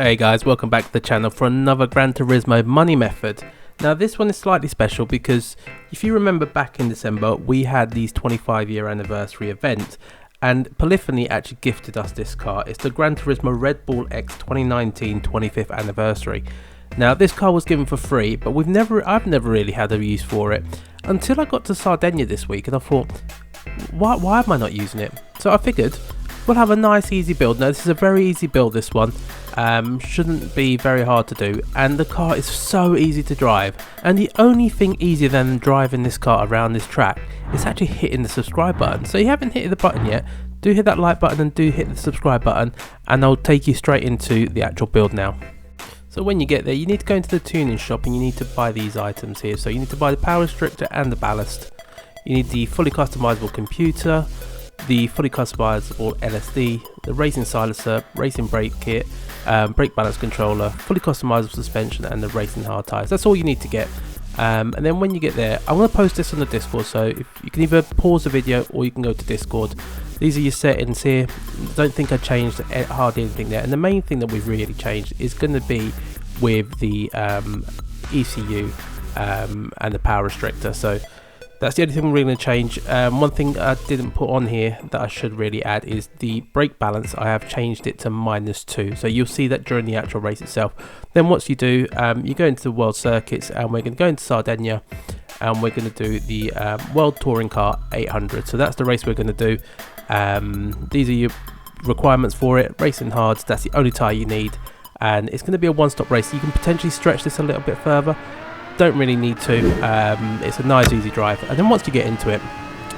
Hey guys, welcome back to the channel for another Gran Turismo money method. Now this one is slightly special because if you remember back in December we had these 25-year anniversary event and Polyphony actually gifted us this car. It's the Gran Turismo Red Bull X 2019 25th anniversary. Now this car was given for free, but I've never really had a use for it until I got to Sardegna this week and I thought, why am I not using it? So I figured we'll have a nice easy build. Now this is a very easy build, this one. Shouldn't be very hard to do, and the car is so easy to drive, and the only thing easier than driving this car around this track is actually hitting the subscribe button. So you haven't hit the button yet, do hit that like button and do hit the subscribe button, and I'll take you straight into the actual build now. So when you get there, you need to go into the tuning shop and you need to buy these items here. So you need to buy the power restrictor and the ballast. You need the fully customizable computer, the fully customizable LSD, the racing silencer, racing brake kit, brake balance controller, fully customizable suspension, and the racing hard tires. That's all you need to get. And then when you get there, I'm going to post this on the Discord, so if you can either pause the video or you can go to Discord. These are your settings here. Don't think I changed hardly anything there, and the main thing that we've really changed is going to be with the ECU and the power restrictor. So that's the only thing we're really going to change. One thing I didn't put on here that I should really add is the brake balance. I have changed it to -2, so you'll see that during the actual race itself. Then once you do, you go into the world circuits, and we're going to go into Sardegna, and we're going to do the World Touring Car 800. So that's the race we're going to do. These are your requirements for it. Racing hards, that's the only tyre you need, and it's going to be a one-stop race. You can potentially stretch this a little bit further. Don't really need to. It's a nice easy drive, and then once you get into it,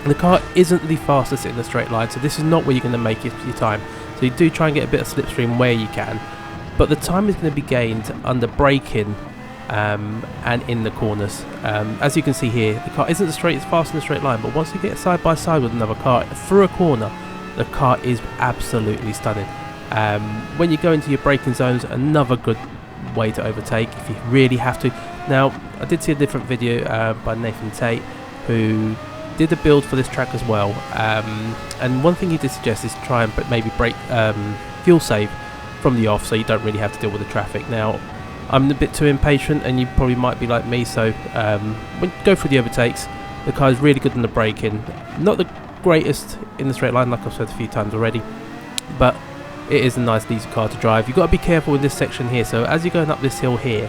the car isn't the fastest in the straight line, so this is not where you're going to make your time. So you do try and get a bit of slipstream where you can, but the time is going to be gained under braking and in the corners. As you can see here, the car isn't as fast in the straight line, but once you get side by side with another car through a corner, the car is absolutely stunning. When you go into your braking zones, another good way to overtake if you really have to. Now I did see a different video by Nathan Tate, who did a build for this track as well, and one thing he did suggest is try and maybe break fuel save from the off, so you don't really have to deal with the traffic. Now I'm a bit too impatient, and you probably might be like me, so when you go through the overtakes, the car is really good in the braking. Not the greatest in the straight line, like I've said a few times already, but it is a nice easy car to drive. You've got to be careful in this section here, so as you're going up this hill here,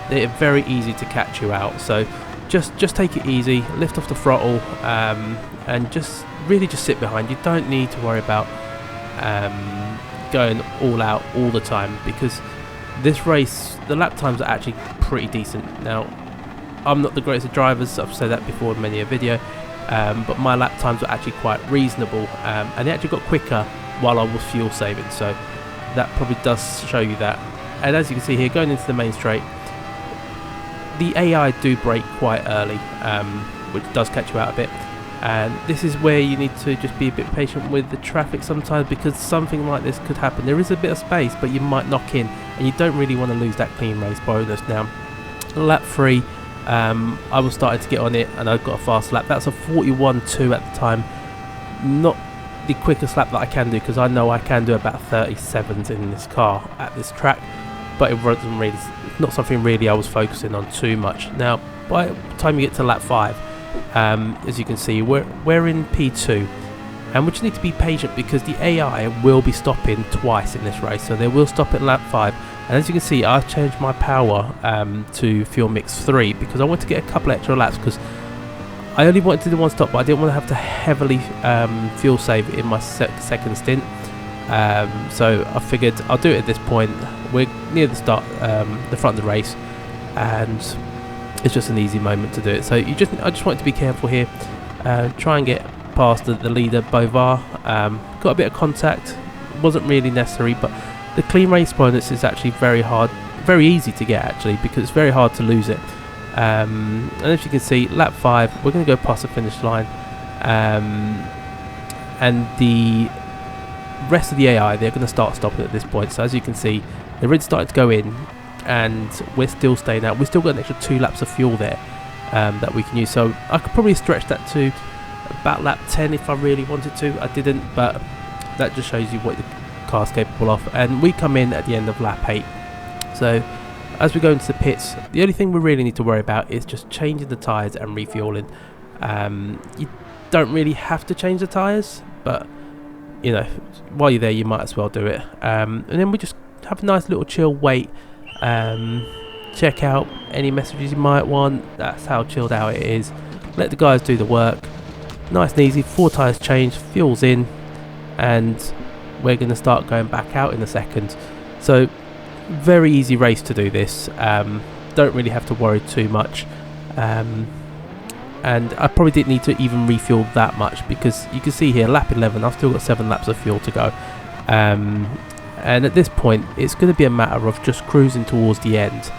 they're very easy to catch you out, so just take it easy, lift off the throttle, and just sit behind. You don't need to worry about going all out all the time, because this race, the lap times are actually pretty decent. Now I'm not the greatest of drivers, I've said that before in many a video, but my lap times were actually quite reasonable, and they actually got quicker while I was fuel saving, so that probably does show you that. And as you can see here, going into the main straight, the AI do brake quite early, which does catch you out a bit, and this is where you need to just be a bit patient with the traffic sometimes, because something like this could happen. There is a bit of space, but you might knock in, and you don't really want to lose that clean race bonus. Now lap 3, I was starting to get on it and I got a fast lap. That's a 41.2 at the time. Not the quickest lap that I can do, because I know I can do about 37s in this car at this track, but it wasn't really, not something really I was focusing on too much. Now by the time you get to lap 5, as you can see, we're in P2, and we just need to be patient because the AI will be stopping twice in this race, so they will stop at lap 5. And as you can see, I've changed my power to fuel mix 3 because I want to get a couple extra laps, because I only wanted to do one stop, but I didn't want to have to heavily fuel save in my second stint. So I figured I'll do it at this point. We're near the start, the front of the race, and it's just an easy moment to do it. So I just wanted to be careful here, try and get past the leader Bovar. Got a bit of contact, wasn't really necessary, but the clean race bonus is actually very easy to get actually, because it's very hard to lose it. And as you can see, lap 5, we're going to go past the finish line, and the rest of the AI, they're going to start stopping at this point. So as you can see, they're really starting to go in, and we're still staying out. We've still got an extra 2 laps of fuel there that we can use, so I could probably stretch that to about lap 10 if I really wanted to. I didn't, but that just shows you what car's capable of, and we come in at the end of lap 8. So as we go into the pits, the only thing we really need to worry about is just changing the tyres and refueling. You don't really have to change the tyres, but you know, while you're there you might as well do it. And then we just have a nice little chill wait, check out any messages you might want. That's how chilled out it is. Let the guys do the work, nice and easy. 4 tyres changed, fuel's in, and we're going to start going back out in a second. So very easy race to do this. Don't really have to worry too much, and I probably didn't need to even refuel that much, because you can see here lap 11 I've still got 7 laps of fuel to go, and at this point it's going to be a matter of just cruising towards the end,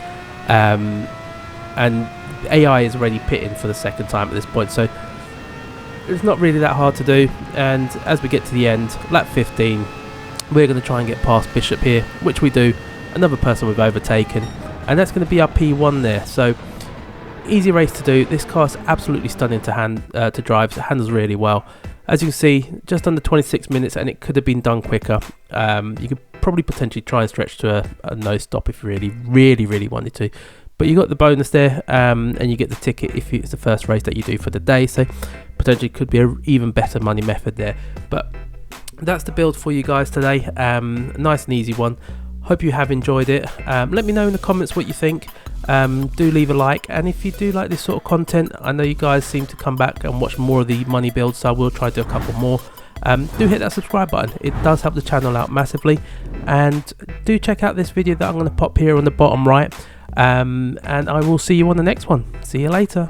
and AI is already pitting for the second time at this point, so it's not really that hard to do. And as we get to the end, lap 15, we're going to try and get past Bishop here, which we do. Another person we've overtaken, and that's going to be our P1 there. So easy race to do. This car's absolutely stunning to drive. It handles really well. As you can see, just under 26 minutes, and it could have been done quicker. You could probably potentially try and stretch to a no stop if you really wanted to, but you got the bonus there, and you get the ticket if it's the first race that you do for the day, so potentially could be an even better money method there. But that's the build for you guys today. Nice and easy one. Hope you have enjoyed it. Let me know in the comments what you think. Do leave a like, and if you do like this sort of content, I know you guys seem to come back and watch more of the money builds, so I will try to do a couple more. Do hit that subscribe button, it does help the channel out massively, and do check out this video that I'm going to pop here on the bottom right, and I will see you on the next one. See you later.